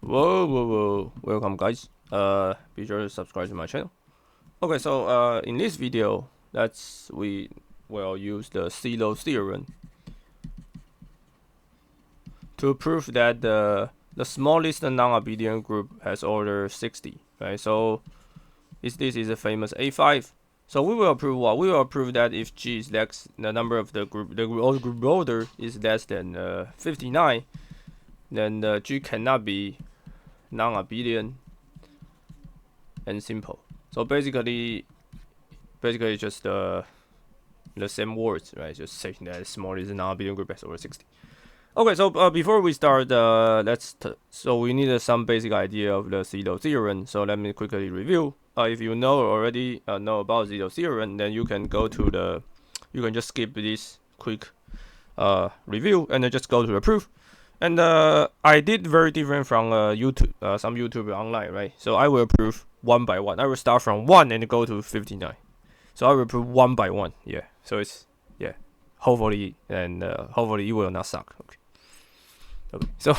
Whoa, welcome guys. Be sure to subscribe to my channel. Okay, so in this video, we will use the Sylow theorem to prove that the smallest non-abelian group has order 60, right? So this is a famous A5. So we will prove what? We will prove that if G is less, the number of the group order is less than 59, then G cannot be non-abelian and simple. So basically just the same words, right? Just saying that small is a non-abelian group as over 60. Okay, so before we start, so we need some basic idea of the Sylow theorem. So let me quickly review. If you already know about Sylow theorem, then you can just skip this quick review and then just go to the proof. And I did very different from YouTube, some YouTuber online, right? So I will prove one by one. I will start from 1 and go to 59. So I will prove one by one. Yeah. So it's hopefully it will not suck. Okay. So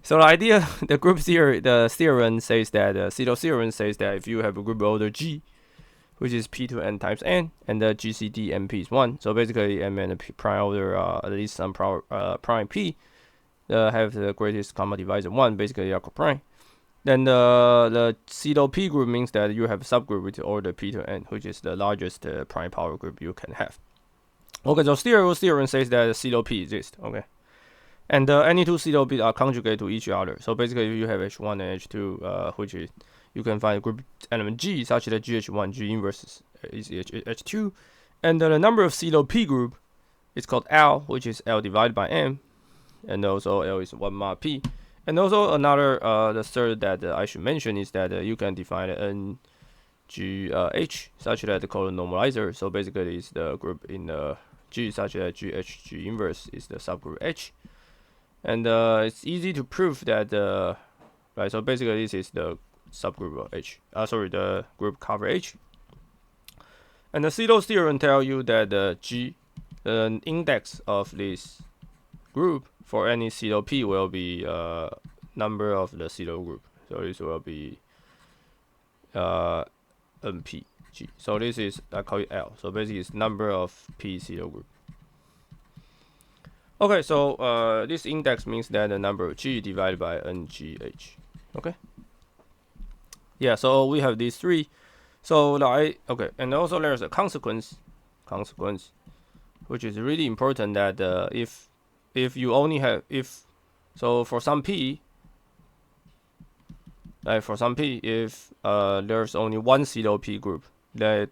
the idea, the group theory, the theorem says that Sylow theorem says that if you have a group order G, which is P to N times N, and the GCD MP is 1. So basically M and P prime order at least some prime P have the greatest common divisor 1, basically are prime. Then the Sylow P group means that you have a subgroup with order P to N, which is the largest prime power group you can have. Okay, so Sylow theorem says that Sylow P exists. Okay, and any two Sylow P are conjugate to each other. So basically, if you have H1 and H2, which is you can find a group element G such that GH1 G inverse is H2, and the number of Sylow P group is called L, which is L divided by M, and also L is 1 mod P. And also another the third that I should mention is that you can define N G H such that the color normalizer. So basically, it's the group in the G such that GH G inverse is the subgroup H, and it's easy to prove that right. So basically, this is the subgroup of H. The group cover H. And the Sylow theorem tell you that the index of this group for any Sylow P will be number of the Sylow group. So this will be NP G. So this is, I call it L. So basically it's number of P Sylow group. Okay, so this index means that the number of G divided by NGH. Okay. Yeah, so we have these three. So okay, and also there's a consequence, which is really important that if you only have for some P, if there's only one Sylow P group, that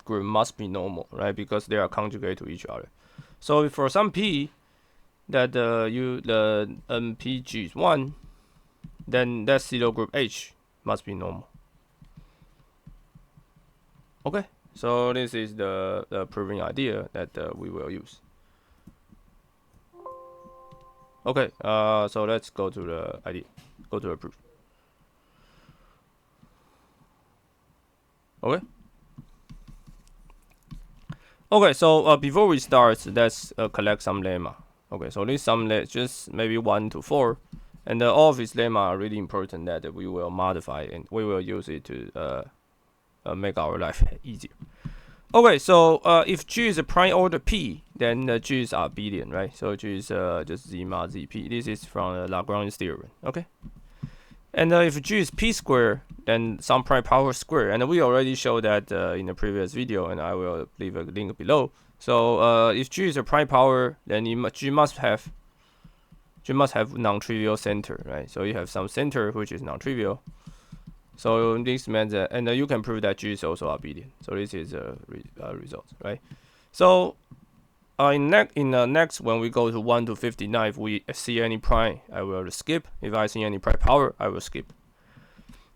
group must be normal, right? Because they are conjugate to each other. So if for some P that the NPG is 1, then that Sylow group H must be normal. Okay, so this is the proving idea that we will use. Okay, so let's go to the idea, go to the proof. Okay, so before we start, let's collect some lemma. Okay, so this just maybe 1 to 4, and all of these lemma are really important that we will modify and we will use it to make our life easier. Okay, so if G is a prime order P, then G is abelian, right? So G is just Z mod ZP. This is from the Lagrange theorem. Okay, and if G is P square, then some prime power square, and we already showed that in the previous video, and I will leave a link below. So if G is a prime power, then G must have non-trivial center, right? So you have some center which is non-trivial. So this means that, and you can prove that G is also abelian. So this is a result, right? So in next, when we go to 1 to 59, if we see any prime, I will skip. If I see any prime power, I will skip.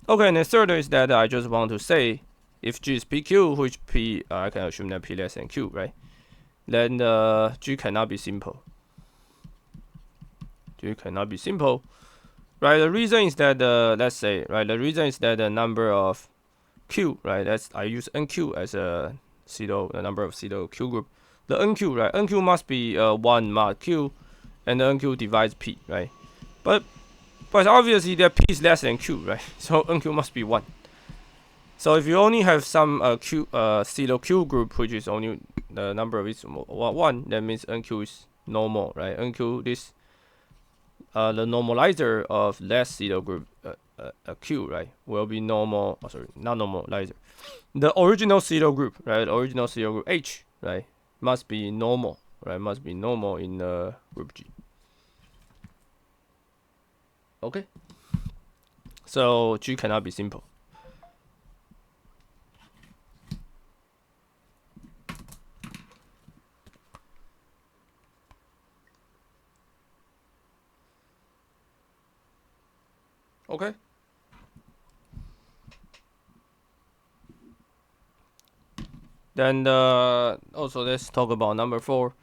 Okay, and the third is that I just want to say, if G is PQ, which P, I can assume that P less than Q, right? Then G cannot be simple. G cannot be simple. Right, the reason is that let's say, right, the reason is that the number of Q, right, I use NQ as a Sylow, the number of Sylow Q group. The NQ, right, NQ must be 1 mod Q, and the NQ divides P, right? But But obviously that P is less than Q, right? So NQ must be 1. So if you only have some Sylow Q group, which is only the number of its 1, that means NQ is normal, right? NQ, this the normalizer of less Sylow group Q, right, will be normal. Oh, sorry, not normalizer. The original Sylow group, right? Original Sylow group H, right, must be normal, right? Must be normal in group G. Okay. So G cannot be simple. Okay. Then also let's talk about number 4.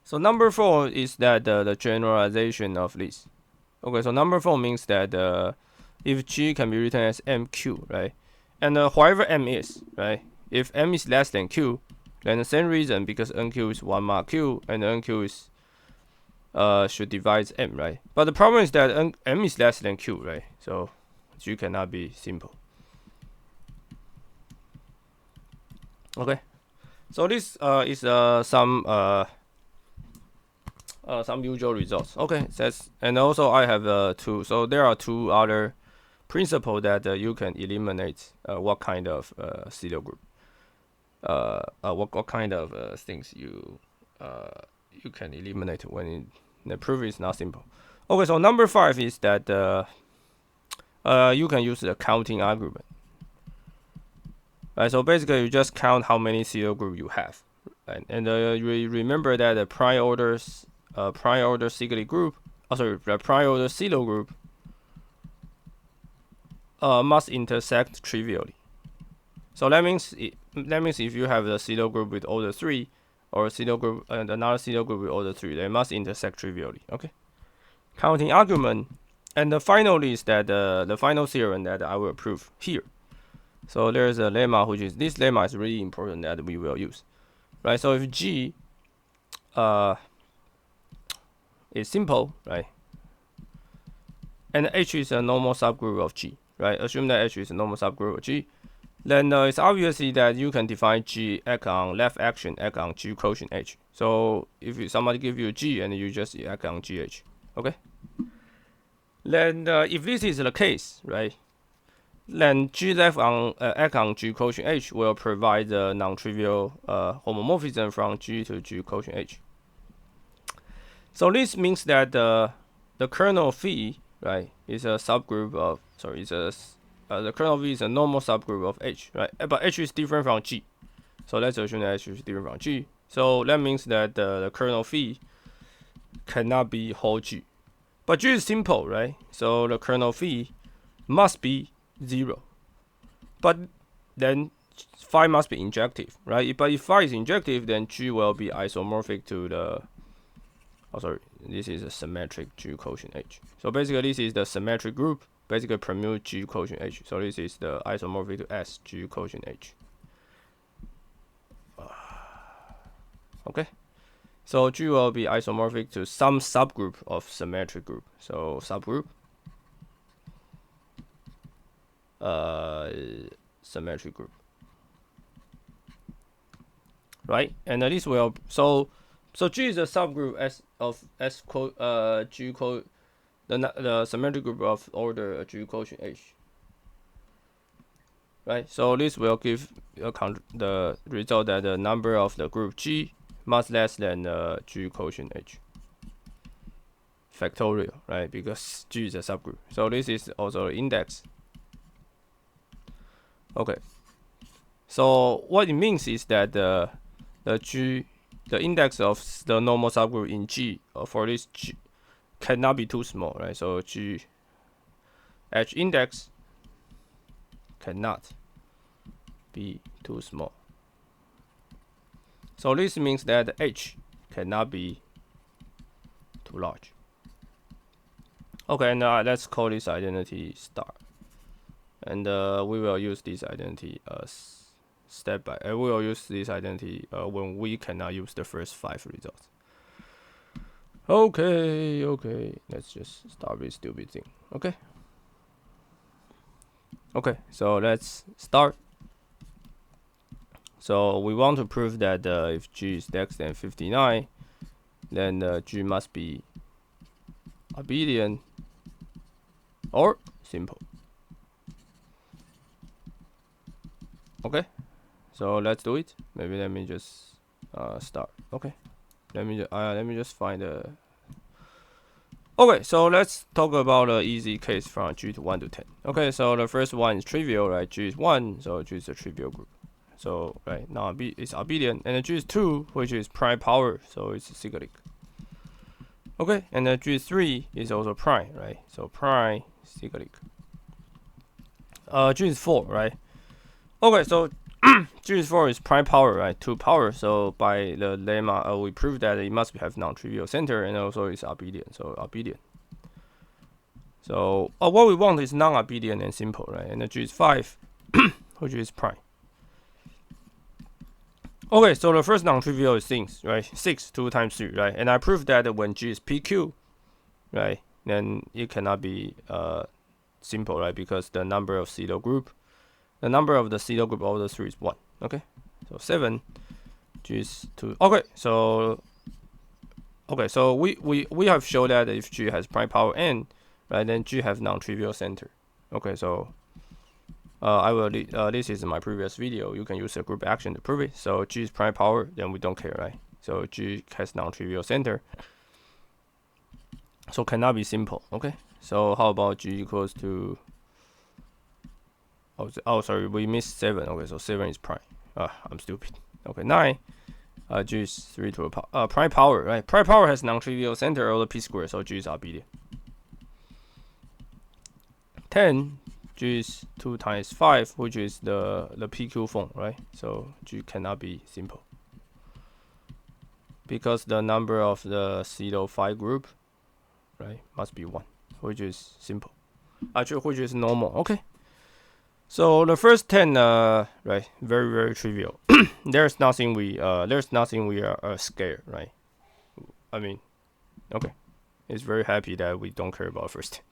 So number 4 is that the generalization of this. Okay, so number 4 means that if G can be written as MQ, right, and wherever M is, right, if M is less than Q, then the same reason, because NQ is 1 mod Q, and NQ is should divide M, right? But the problem is that M is less than Q, right? So G cannot be simple. Okay, so this is some usual results. Okay, and also I have 2. So there are 2 other principles that you can eliminate what kind of Sylow group. What kind of things you can eliminate when the proof is not simple. Okay, so number 5 is that you can use the counting argument. Right, so basically you just count how many Sylow group you have, right? And remember that the prime order cyclic group, the prime order Sylow group must intersect trivially. So that means if you have the Sylow group with order 3, or a Sylow group and another Sylow group with order 3, they must intersect trivially. Okay. Counting argument, and the final is that the final theorem that I will prove here. So there's a lemma, which is this lemma is really important that we will use, right? So if G is simple, right, and H is a normal subgroup of G, right? Assume that H is a normal subgroup of G, then it's obviously that you can define G act on left action act on G quotient H. So if somebody give you G and you just act on GH, okay? Then if this is the case, right, then G left on act on G quotient H will provide the non-trivial homomorphism from G to G quotient H. So this means that the kernel phi, right, is a subgroup of the kernel V is a normal subgroup of H, right? But H is different from G. So let's assume that H is different from G. So that means that the kernel phi cannot be whole G. But G is simple, right? So the kernel phi must be 0. But then phi must be injective, right? But if phi is injective, then G will be isomorphic to the this is a symmetric G quotient H. So basically this is the symmetric group, basically permute G quotient H. So this is the isomorphic to S G quotient H. Okay. So G will be isomorphic to some subgroup of symmetric group. So subgroup symmetric group. Right? And this will so G is a subgroup the symmetric group of order G quotient H. Right? So this will give the result that the number of the group G much less than G quotient H. Factorial, right? Because G is a subgroup. So this is also an index. Okay. So what it means is that the index of the normal subgroup in G for this G cannot be too small, right? So H index cannot be too small. So this means that H cannot be too large. Okay, and let's call this identity star, and we will use this identity we will use this identity when we cannot use the first 5 results. Okay, let's just start with stupid thing. Okay. Okay, so let's start. So we want to prove that if G is less than 59, then G must be abelian or simple. Okay, so let's do it. Maybe let me just start. Okay, let me just find the. Okay, so let's talk about an easy case from G to 1 to 10. Okay, so the first one is trivial, right? G is 1, so G is a trivial group. So right now it's abelian, and the G is 2, which is prime power, so it's cyclic. Okay, and the G is 3 is also prime, right? So prime cyclic. G is 4, right? Okay, so G is 4 is prime power, right? 2 power. So by the lemma, we prove that it must have non-trivial center, and also it's abelian. So abelian. So what we want is non-abelian and simple, right? And the G is 5, which is prime. Okay, so the first non-trivial is 6, right? 6, 2 times 3, right? And I proved that when G is PQ, right, then it cannot be simple, right? Because the number of Sylow group, the number of the Sylow group over the 3 is 1. Okay, so 7, G is 2. Okay, so we have shown that if G has prime power n, right, then G has non-trivial center. Okay, so I will. This is my previous video. You can use a group action to prove it. So G is prime power, then we don't care, right? So G has non-trivial center, so cannot be simple. Okay. So how about G equals to? Oh, sorry, we missed 7. Okay, so 7 is prime. I'm stupid. Okay, 9. G is 3 to a prime power, right? Prime power has non-trivial center over p squared, so G is abelian. 10. G is 2 times 5, which is the PQ form, right? So G cannot be simple because the number of the Sylow 5 group, right, must be 1, which is simple. Actually, which is normal. Okay. So the first 10, right, very very trivial. there's nothing we are scared, right? I mean, okay, it's very happy that we don't care about first 10.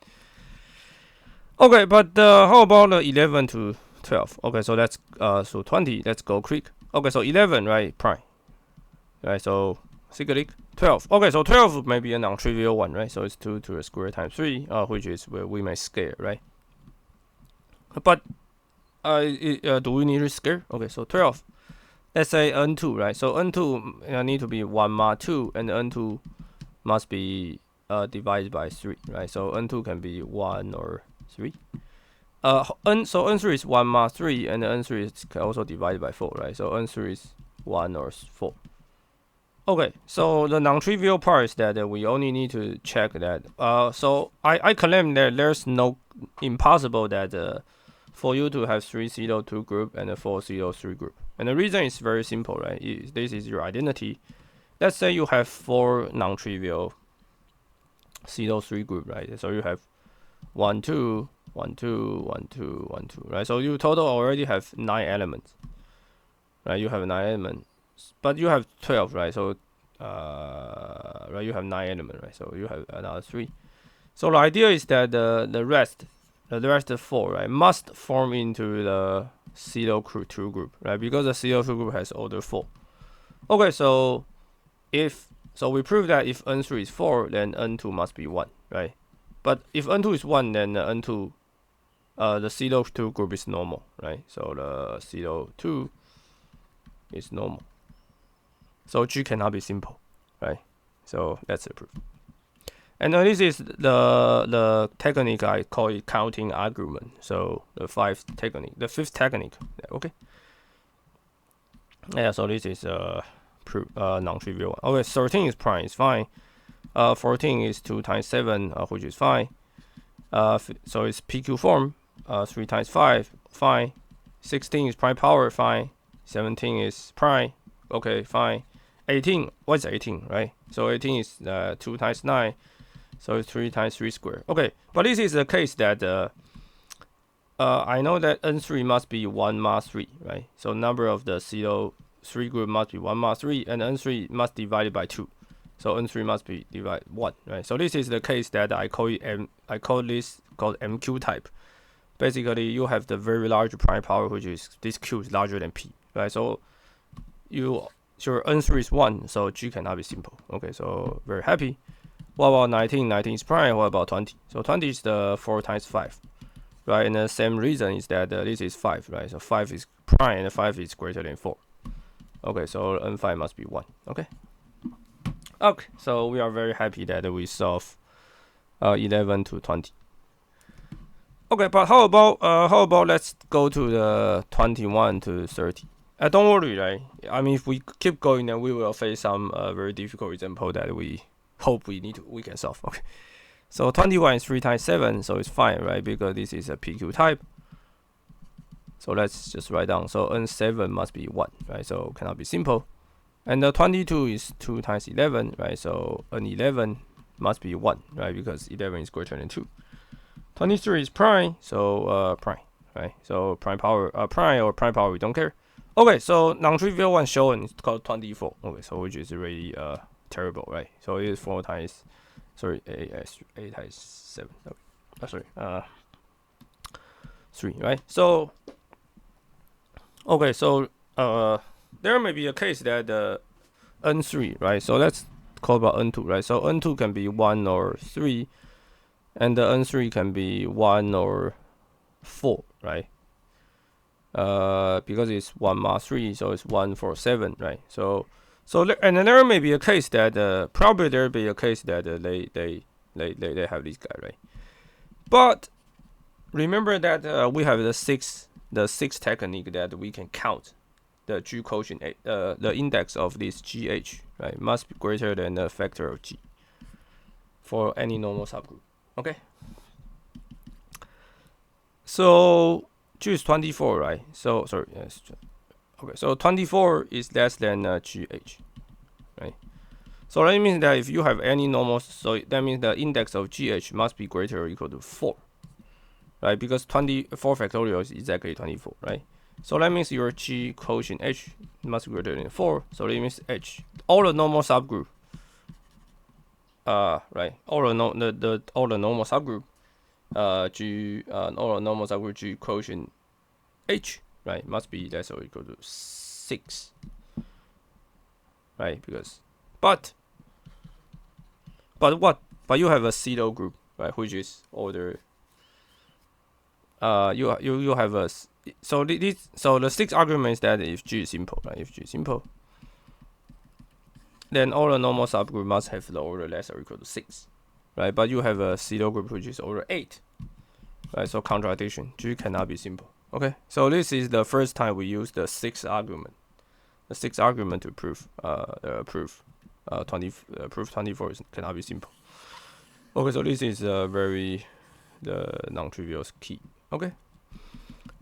Okay, but how about 11 to 12? Okay, so that's so 20. Let's go quick. Okay, so 11, right, prime, right? So cyclic. 12. Okay, so 12 may be a non-trivial one, right? So it's 2 to the square times 3, which is where we may scare, right? But do we need to scare? Okay, so 12. Let's say n2, right? So n2 need to be 1 mod 2, and n2 must be divided by 3, right? So n2 can be 1 or 3. So n3 is 1 mod 3, and n3 is also divided by 4, right? So n3 is 1 or 4. Okay, so the non-trivial part is that we only need to check that. So I claim that there's no impossible that for you to have 3 Sylow 2 group and a 4 Sylow 3 group. And the reason is very simple, right? This is your identity. Let's say you have 4 non-trivial Sylow 3 group, right? So you have 1, 2, 1, 2, 1, 2, 1, 2, right? So you total already have 9 elements, right? You have 9 elements, but you have 12, right? So right, you have 9 elements, right? So you have another 3. So the idea is that the rest 4, right, must form into the Sylow 2 group, right? Because the Sylow 2 group has order 4. Okay, so we prove that if n3 is 4, then n2 must be 1, right? But if n2 is 1, then n2, the Sylow 2 group is normal, right? So the Sylow 2 is normal. So G cannot be simple, right? So that's the proof. And this is the technique I call it counting argument. So the 5th technique. Okay. Yeah. So this is non-trivial one. Okay. 13 is prime. It's fine. 14 is 2 times 7, which is fine. So it's PQ form. 3 times 5, fine. 16 is prime power, fine. 17 is prime. Okay, fine. 18. What's 18, right? So 18 is 2 times 9. So it's 3 times 3 squared. Okay, but this is the case that I know that n3 must be 1 mod 3, right? So number of the Sylow 3 group must be 1 mod 3, and n3 must be divided by 2. So n3 must be divided 1, right? So this is the case that I call called MQ type. Basically, you have the very large prime power, which is this Q is larger than P, right? So your N3 is 1, so G cannot be simple. Okay, so very happy. What about 19? 19 is prime. What about 20? So 20 is the 4 times 5, right? And the same reason is that this is 5, right? So 5 is prime and 5 is greater than 4. Okay, so N5 must be 1. Okay. Okay, so we are very happy that we solve 11 to 20. Okay, but how about let's go to the 21 to 30. Don't worry, right? I mean, if we keep going, then we will face some very difficult example that we hope we can solve. Okay, so 21 is 3 times 7, so it's fine, right? Because this is a PQ type. So let's just write down. So N7 must be 1, right? So cannot be simple. And the 22 is 2 times 11, right? So N11 must be 1, right? Because 11 is greater than 2. 23 is prime, so prime, right? So prime power, prime or prime power, we don't care. Okay, so non-trivial one shown is called 24. Okay, so which is really terrible, right? So it is 4 times, sorry, 8 times 7. Okay. 3, right? So okay, so there may be a case that N3, right? So let's call about N2, right? So N2 can be 1 or 3, and the N3 can be 1 or 4, right? Because it's 1 mod 3, so it's 1 for 7, right? So and then there may be a case that probably there be a case that they have this guy, right? But remember that we have the six technique that we can count the G quotient, the index of this GH, right? Must be greater than the factor of G for any normal subgroup. Okay. So G is 24, right? So sorry, yes. Okay, so 24 is less than GH, right? So that means that if you have any normal, so that means the index of GH must be greater or equal to 4, right? Because 24 factorial is exactly 24, right? So that means your G quotient H must be greater than 4. So that means H, all the normal subgroup, right? All the normal subgroup, G, all the normal subgroup G quotient H, right, must be less or equal to 6, right? Because, but you have a Sylow group, right, which is order. You have a so the 6th argument is that if G is simple, right? If G is simple, then all the normal subgroup must have the order less or equal to 6, right? But you have a Sylow group which is order 8, right? So contradiction, G cannot be simple. Okay, so this is the first time we use the 6th argument. The 6th argument to prove proof 24 cannot be simple. Okay, so this is very the non-trivial key. Okay,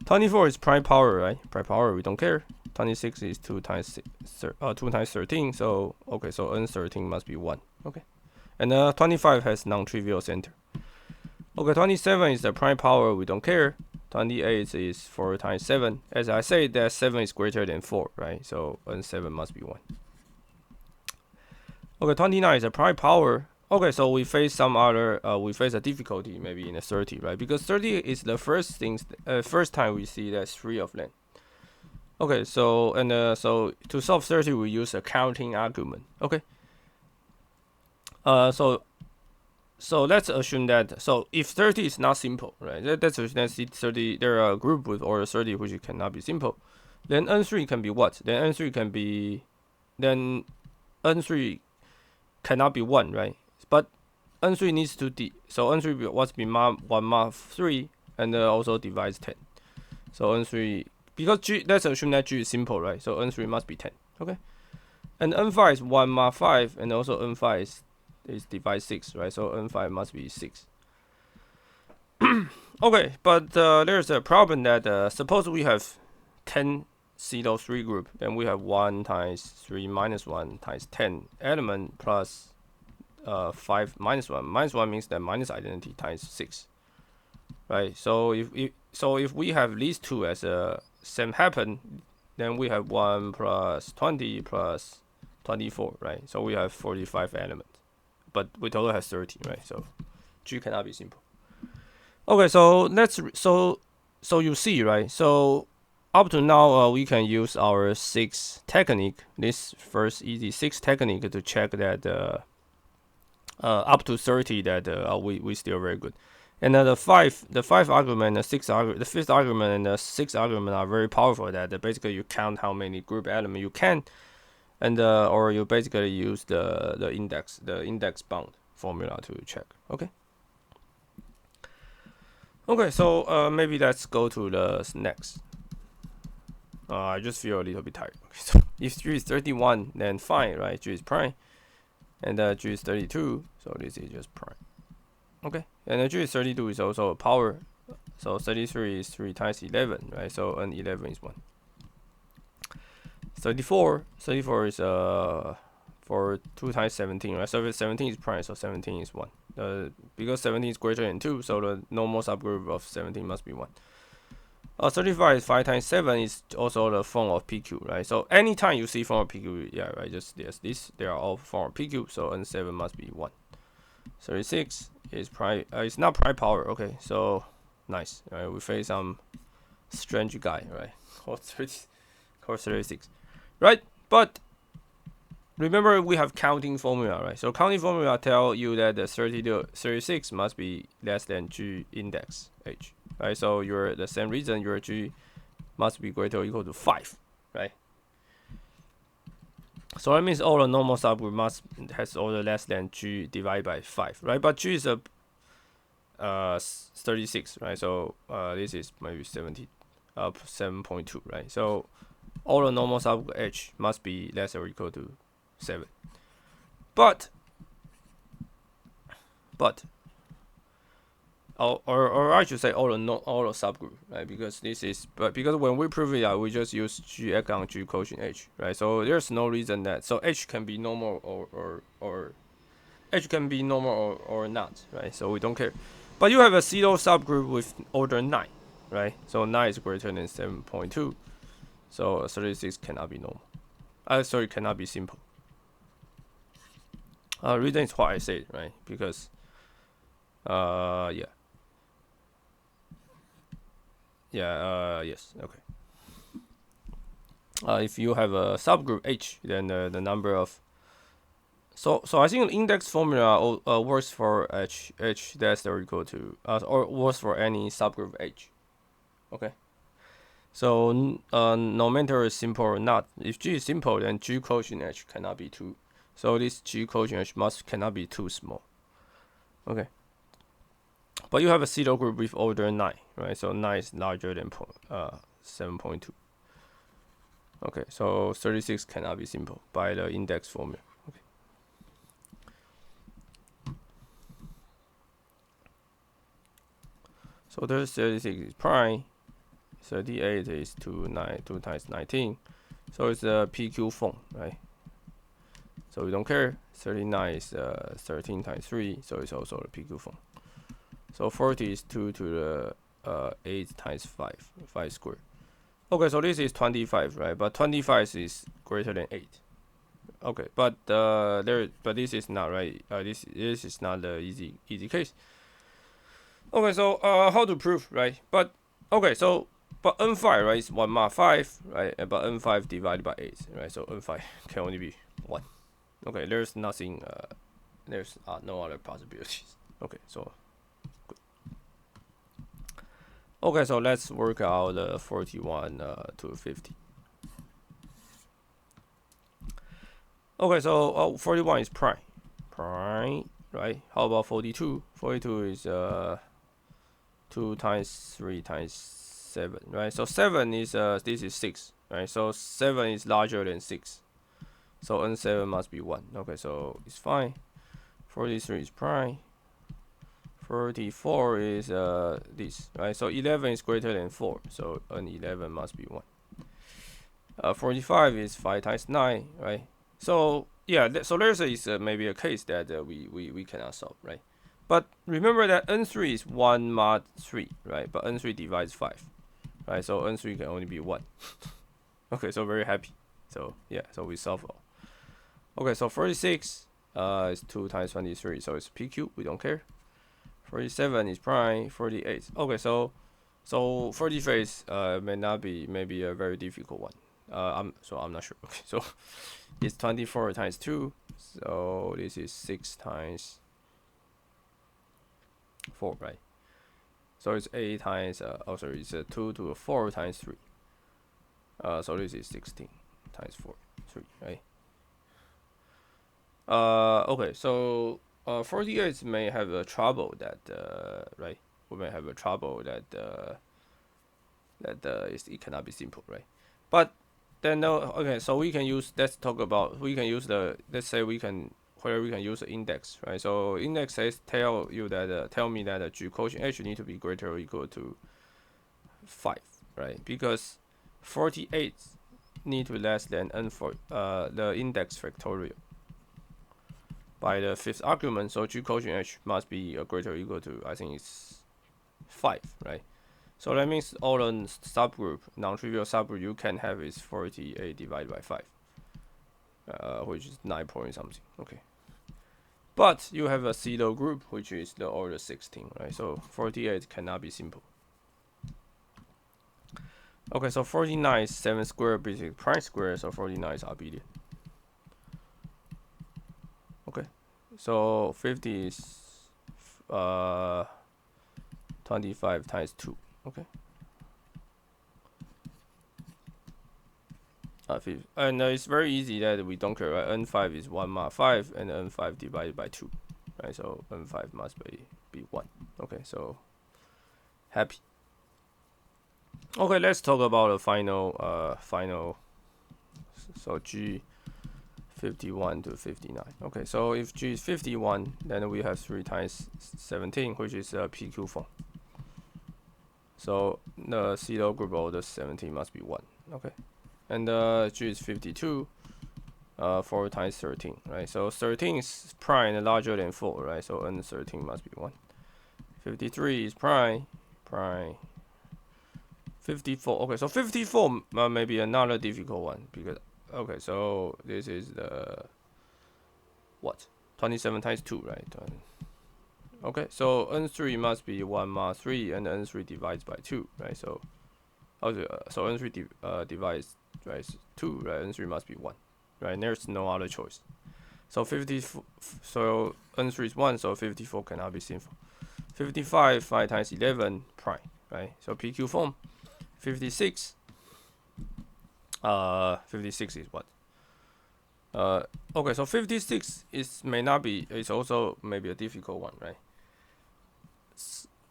24 is prime power, right? Prime power, we don't care. 26 is 2 times 13. So okay, so N13 must be 1. Okay, and 25 has non-trivial center. Okay, 27 is the prime power, we don't care. 28 is 4 times 7. As I said, that 7 is greater than 4, right? So N7 must be 1. Okay, 29 is a prime power. Okay, so we face some other, we face a difficulty maybe in the 30, right? Because 30 is the first time we see that 3 of them. Okay, so so to solve 30, we use a counting argument. Okay. So let's assume that, so if 30 is not simple, right? Let's assume that 30, there are a group with order 30 which cannot be simple. Then N3 can be what? Then N3 cannot be 1, right? But N3 needs to so N3 must be 1 mod 3 and also divides 10. So N3, because G, let's assume that G is simple, right? So N3 must be 10. Okay. And N5 is 1 mod 5 and also N5 is divide 6, right? So N5 must be 6. Okay, but there's a problem that suppose we have 10 Sylow 3 group, then we have 1 times 3 minus 1 times 10 element plus 5 minus 1. Minus 1 means that minus identity times 6, right? So if we have these two as a same happen, then we have 1 plus 20 plus 24, right? So we have 45 elements. But we total has 30, right? So G cannot be simple. Okay, so so you see, right? So up to now, we can use our 6 technique, this first easy 6 technique to check that up to 30 that we still very good. And the five argument, the the fifth argument, and the sixth argument are very powerful. That basically you count how many group element you can, and or you basically use the index bound formula to check. Okay. Okay, so maybe let's go to the next. I just feel a little bit tired. Okay, so if G is 31, then fine, right? G is prime, and G is 32, so this is just prime. Okay, and G is 32 is also a power, so 33 is 3 times 11, right? So n 11 is 1. 34 is for 2 times 17, right? So if 17 is prime, so 17 is 1. Because 17 is greater than 2, so the normal subgroup of 17 must be 1. 35 is 5 times 7 is also the form of PQ, right? So anytime you see form of PQ, yeah, right, just yes, this, they are all form of PQ, so N7 must be 1. 36 is prime, it's not prime power, okay, so nice, right? We face some strange guy, right? Cos 36, right? But remember, we have counting formula, right? So counting formula tell you that the 36 must be less than G index H, right? So the same reason your G must be greater or equal to 5, right? So that means all the normal subgroup has order less than G divided by 5, right? But G is a 36, right? So this is maybe 7.2, right? So all the normal subgroup H must be less or equal to 7. But or I should say all the subgroup, right? Because when we prove it out, we just use G echelon G quotient H, right? So there's no reason that H can be normal or H can be normal or not, right? So we don't care. But you have a Sylow subgroup with order 9, right? So 9 is greater than 7.2, so 36 cannot be normal. Sorry, cannot be simple. Reason is what I said, right? Because yes, okay. If you have a subgroup H, then the number of so I think the index formula works for H that's equal to or works for any subgroup H. Okay. So no matter is simple or not, if G is simple, then G quotient H cannot be 2. So this G quotient H cannot be too small. Okay. But you have a Sylow group with order 9, right? So 9 is larger than 7.2. Okay, so 36 cannot be simple by the index formula. Okay. So 36 is prime. 38 is 2 times 19. So it's a PQ form, right? So we don't care. 39 is 13 times 3, so it's also a PQ form. So 40 is 2 to the 8 times 5 squared. Okay, so this is 25, right? But 25 is greater than 8. Okay, but this is not right. This is not the easy case. Okay, so how to prove, right? But okay, so but n5, right, is 1 mod 5, right? But n5 divided by 8, right? So n5 can only be 1. Okay, there's nothing. There's no other possibilities. Okay, so. Okay, so let's work out 41 to 50. Okay, so 41 is prime, right? How about 42? 42 is 2 times 3 times 7, right? So 7 is this is 6, right? So 7 is larger than 6, so n7 must be 1. Okay, so it's fine. 43 is prime. 44 is this, right? So 11 is greater than 4, so n11 must be 1. 45 is 5 times 9, right? So yeah, so there's maybe a case that we cannot solve, right? But remember that n3 is 1 mod 3, right? But n3 divides 5, right? So n3 can only be 1. Okay, so very happy. So yeah, so we solve all. Okay, so 46 is 2 times 23, so it's PQ. We don't care. 47 is prime. 48. Okay, so 48 may not be maybe a very difficult one. I'm not sure. Okay, so it's 24 times 2. So this is 6 times 4, right? So it's 8 times it's 2 to 4 times 3. So this is 16 times 4, 3, right? Okay, so 48 may have a trouble that right? We may have a trouble that it cannot be simple, right? But then no, okay, so we can use, let's use the, let's say we can use the index, right? So index says tell me that the G quotient H need to be greater or equal to 5, right? Because 48 need to be less than n for the index factorial by the fifth argument, so G quotient H must be greater or equal to, I think it's 5, right? So that means all the subgroup, non-trivial subgroup you can have is 48 divided by 5, which is 9 point something. Okay. But you have a Sylow group, which is the order 16, right? So 48 cannot be simple. Okay, so 49 is 7 squared basically prime squared, so 49 is abelian. Okay, so 50 is 25 times 2. Okay. And it's very easy that we don't care, right? N5 is 1 mod 5, and N5 divided by 2, right? So N5 must be 1. Okay, so happy. Okay, let's talk about the final. So G 51 to 59. Okay, so if G is 51, then we have 3 times 17, which is a PQ form. So the Sylow group order 17 must be 1. Okay. And G is 52, 4 times 13, right? So 13 is prime and larger than 4, right? So N13 must be 1. 53 is prime. 54, okay, so 54 may be another difficult one, because, okay, so this is the, what? 27 times 2, right? Okay, so N3 must be 1 mod 3, and N3 divides by 2, right? So N3 divides, right, 2, right? N3 must be 1, right? And there's no other choice. So so N3 is 1, so 54 cannot be simple. 55, 5 times 11, prime, right? So PQ form. 56, 56 is what? Okay, so 56 may not be, it's also maybe a difficult one, right?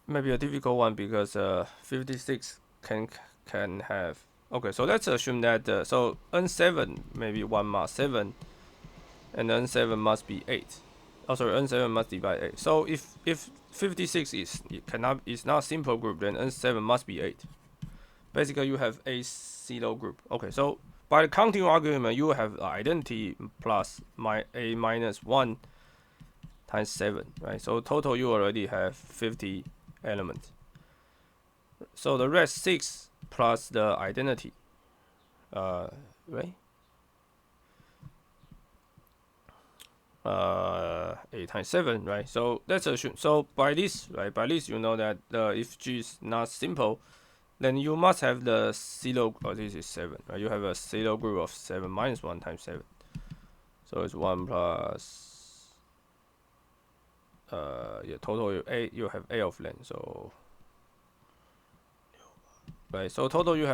Maybe a difficult one because 56 can have, okay, so let's assume that so N7 maybe 1 mod 7, and N7 must be 8. Oh, sorry, N7 must divide 8. So if 56 is not simple group, then N7 must be 8. Basically, you have a Sylow group. Okay, so by the counting argument, you have identity plus a minus 1 times 7, right? So total, you already have 50 elements. So the rest 6 plus the identity, right? 8 times 7, right? So let's assume. So by this, right? By this, you know that if G is not simple, then you must have the Sylow. Oh, this is 7, right? You have a Sylow group of 7 minus 1 times 7. So it's 1 plus. Yeah, total you have A of length. So right. So total you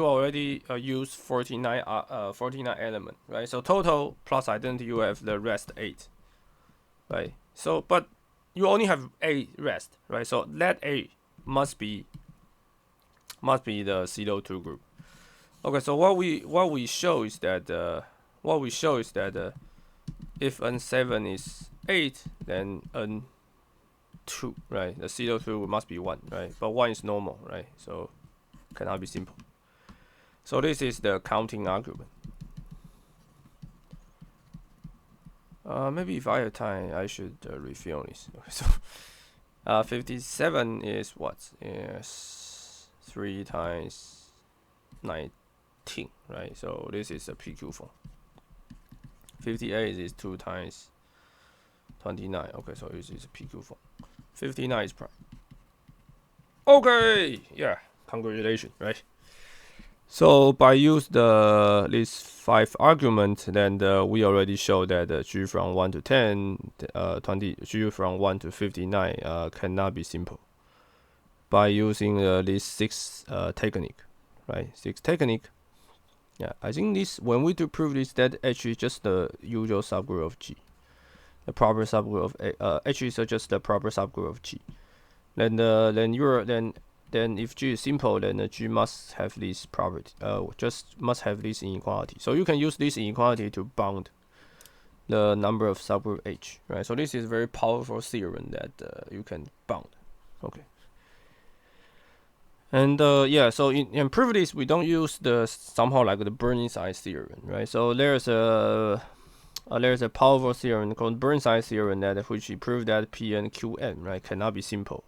already used 49 element, right? So total plus identity you have the rest 8, right? So but you only have A rest, right? So that A must be the Sylow 2 group. Okay, so what we show is that if N7 is 8, then N2, right? The Sylow 2 must be 1, right? But 1 is normal, right? So cannot be simple. So this is the counting argument. Maybe if I have time, I should review this. Okay, so 57 is what? Is 3 times 19, right? So this is a PQ form. 58 is 2 times 29. Okay, so this is a PQ form. 59 is prime. Okay, yeah, congratulations, right? So by use these 5 arguments, then we already showed that G from 1 to 10, 20, G from 1 to 59 cannot be simple. By using this 6 technique, right? 6 technique. Yeah, I think this when we do prove this, that H is just the usual subgroup of G, the proper subgroup of H is just the proper subgroup of G. Then if G is simple, then G must have this property. Just must have this inequality. So you can use this inequality to bound the number of subgroup H, right? So this is a very powerful theorem that you can bound. Okay. And yeah, so in proof this, we don't use the somehow like the Burnside theorem, right? So there's a powerful theorem called Burnside theorem that which prove that P and Qn, right, cannot be simple.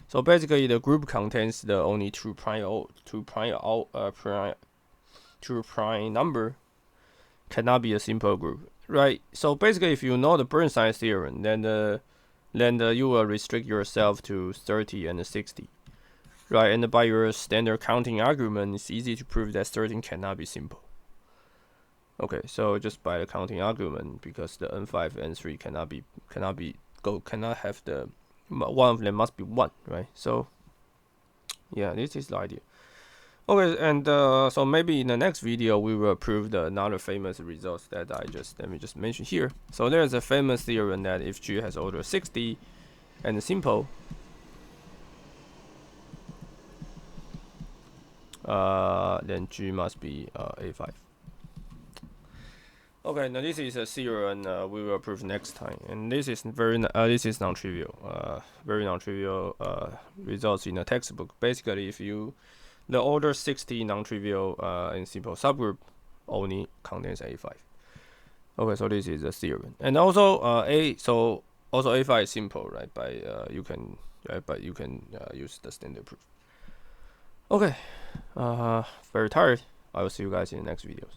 So basically, the group contains the only two prime number, cannot be a simple group, right? So basically, if you know the Burnside theorem, then you will restrict yourself to 30 and 60, right? And by your standard counting argument, it's easy to prove that 13 cannot be simple. Okay, so just by the counting argument, because the n5 n3 cannot have the one of them must be 1, right? So yeah, this is the idea. Okay, and so maybe in the next video we will prove another famous results that let me just mention here. So there's a famous theorem that if G has order 60 and simple, then G must be A5. Okay, now this is a theorem we will prove next time, and this is non-trivial, very non-trivial results in the textbook. Basically, if the order 60 non-trivial and simple subgroup only contains A5. Okay, so this is a theorem, and also also A5 is simple, right? But you can use the standard proof. Okay, very tired. I will see you guys in the next videos.